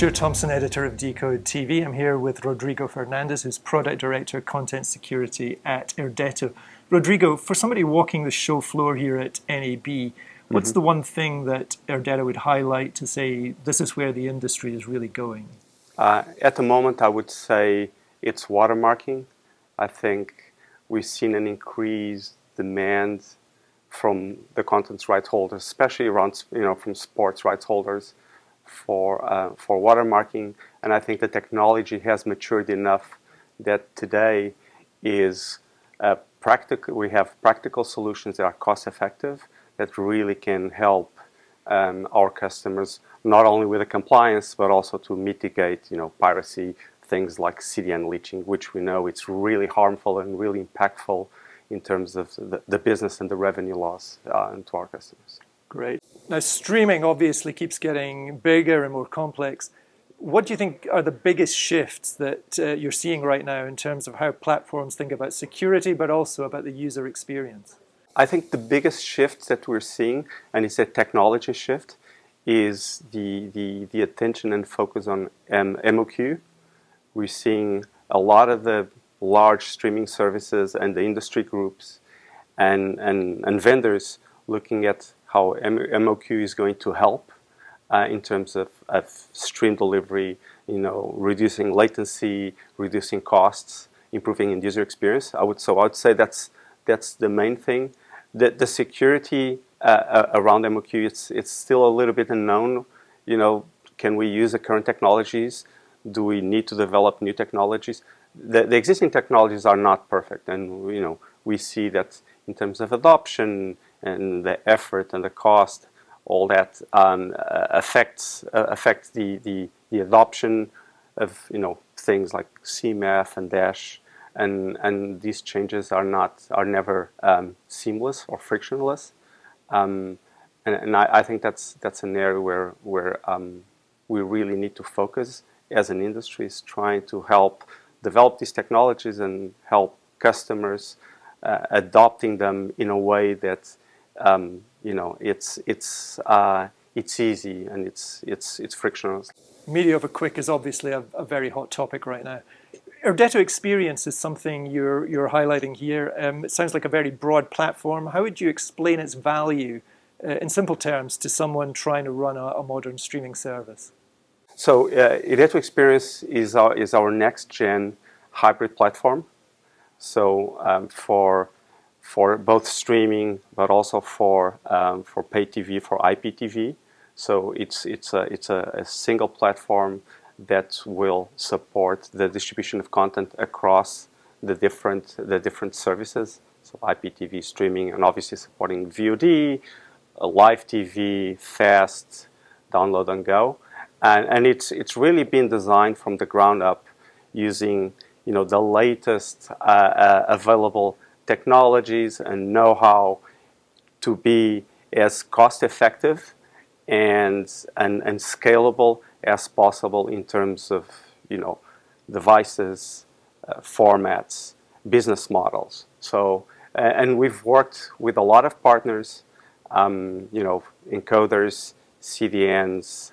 Stuart Thomson, editor of decodeTV. I'm here with Rodrigo Fernandes, who's Product Director, Content Security at Irdeto. Rodrigo, for somebody walking the show floor here at NAB, what's the one thing that Irdeto would highlight to say this is where the industry is really going? At the moment, I would say it's watermarking. I think we've seen an increased demand from the content rights holders, especially around, from sports rights holders for watermarking. And I think the technology has matured enough that today is we have practical solutions that are cost effective that really can help our customers not only with the compliance but also to mitigate piracy, things like CDN leeching, which we know it's really harmful and really impactful in terms of the business and the revenue loss to our customers. Great. Now, streaming obviously keeps getting bigger and more complex. What do you think are the biggest shifts that you're seeing right now in terms of how platforms think about security, but also about the user experience? I think the biggest shift that we're seeing, and it's a technology shift, is the attention and focus on MOQ. We're seeing a lot of the large streaming services and the industry groups and vendors looking at how MOQ is going to help in terms of stream delivery, reducing latency, reducing costs, improving end user experience. I would say that's the main thing. The security around MOQ, it's still a little bit unknown. Can we use the current technologies? Do we need to develop new technologies? The existing technologies are not perfect, and we see that in terms of adoption and the effort and the cost, all that affects the adoption of things like CMAF and Dash, and these changes are never seamless or frictionless, and I think that's an area where we really need to focus as an industry, is trying to help develop these technologies and help customers adopting them in a way that it's easy and it's frictionless. Media over quick is obviously a very hot topic right now. Irdeto Experience is something you're highlighting here. It sounds like a very broad platform. How would you explain its value in simple terms to someone trying to run a modern streaming service? So Irdeto Experience is our next-gen hybrid platform. So for both streaming, but also for pay TV, for IPTV. So it's a single platform that will support the distribution of content across the different services. So IPTV, streaming, and obviously supporting VOD, live TV, fast, download and go. And it's really been designed from the ground up using the latest available technologies and know-how to be as cost-effective and scalable as possible in terms of devices, formats, business models. So and we've worked with a lot of partners, encoders, CDNs,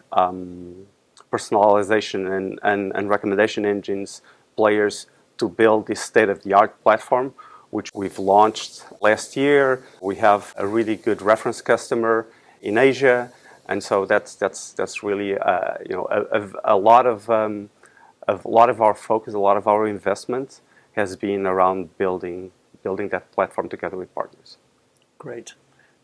personalization and recommendation engines, players, to build this state-of-the-art platform, which we've launched last year. We have a really good reference customer in Asia, and so that's really a lot of our focus, a lot of our investment has been around building that platform together with partners. Great.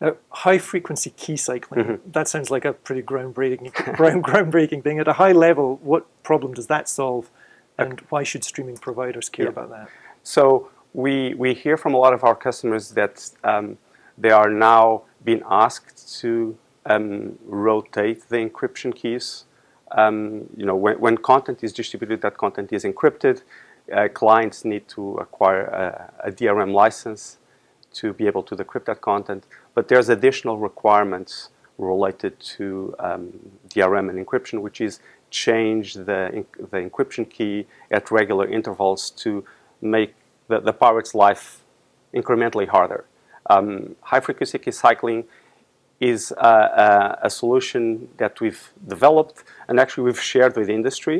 Now, high-frequency key cycling, that sounds like a pretty groundbreaking thing. At a high level, what problem does that solve, and why should streaming providers care about that? So we hear from a lot of our customers that they are now being asked to rotate the encryption keys. When content is distributed, that content is encrypted. Clients need to acquire a DRM license to be able to decrypt that content. But there's additional requirements related to DRM and encryption, which is change the encryption key at regular intervals to make the pirate's life incrementally harder. High-frequency key cycling is a solution that we've developed and actually we've shared with industry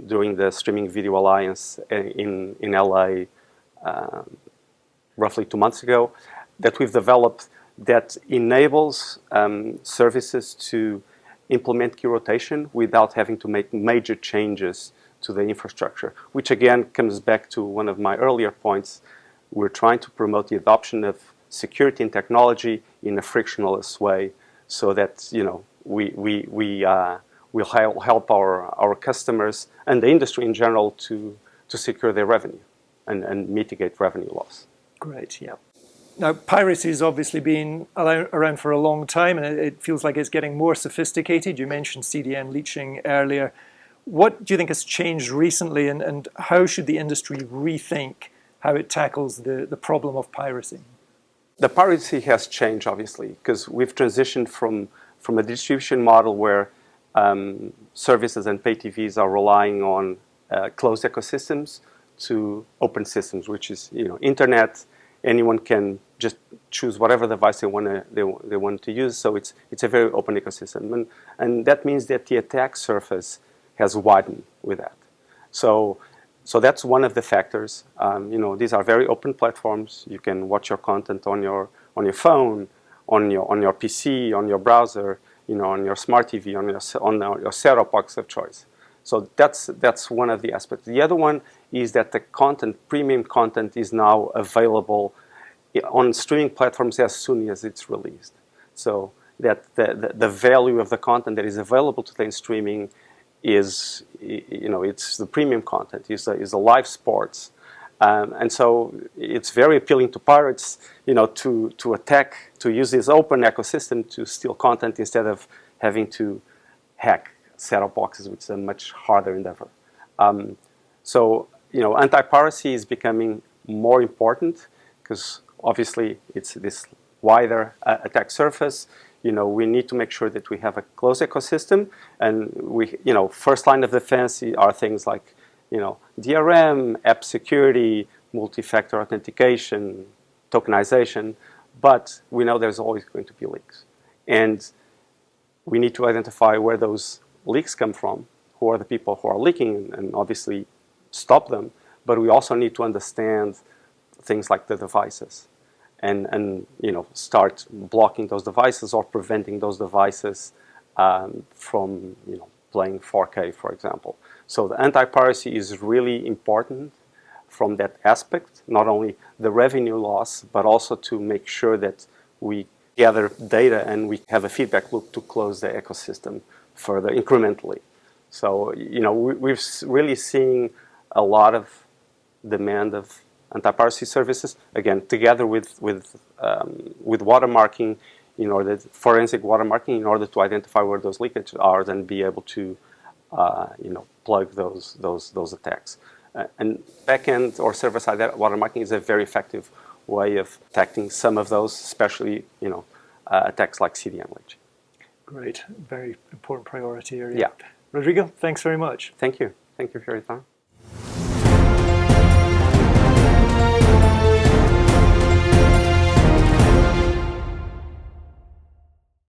during the Streaming Video Alliance in LA roughly 2 months ago, that we've developed that enables services to implement key rotation without having to make major changes to the infrastructure, which again comes back to one of my earlier points. We're trying to promote the adoption of security and technology in a frictionless way, so that we'll help our customers and the industry in general to secure their revenue and mitigate revenue loss. Great, yeah. Now, piracy has obviously been around for a long time, and it feels like it's getting more sophisticated. You mentioned CDN leeching earlier. What do you think has changed recently, and how should the industry rethink how it tackles the problem of piracy? The piracy has changed, obviously, because we've transitioned from a distribution model where services and pay TVs are relying on closed ecosystems to open systems, which is internet. Anyone can just choose whatever device they want to use. So it's a very open ecosystem, and that means that the attack surface has widened with that. So that's one of the factors. These are very open platforms. You can watch your content on your phone, on your PC, on your browser, on your smart TV, on your set-top box of choice. So that's one of the aspects. The other one is that the premium content, is now available on streaming platforms as soon as it's released. So that the value of the content that is available today in streaming is, it's the premium content, is the live sports. And so it's very appealing to pirates, to attack, to use this open ecosystem to steal content instead of having to hack set-top boxes, which is a much harder endeavor. So anti-piracy is becoming more important because obviously it's this wider attack surface. We need to make sure that we have a closed ecosystem, and first line of defense are things like, DRM, app security, multi-factor authentication, tokenization, but we know there's always going to be leaks. And we need to identify where those leaks come from, who are the people who are leaking, and obviously stop them. But we also need to understand things like the devices and start blocking those devices or preventing those devices from playing 4K, for example. So the anti-piracy is really important from that aspect, not only the revenue loss, but also to make sure that we gather data and we have a feedback loop to close the ecosystem further incrementally. So, we've really seen a lot of demand of anti-piracy services, again, together with watermarking, forensic watermarking, in order to identify where those leakages are and be able to, plug those attacks. And backend or server-side watermarking is a very effective way of attacking some of those, especially, attacks like CDN leeching. Great, very important priority area. Yeah. Rodrigo, thanks very much. Thank you. Thank you for your time.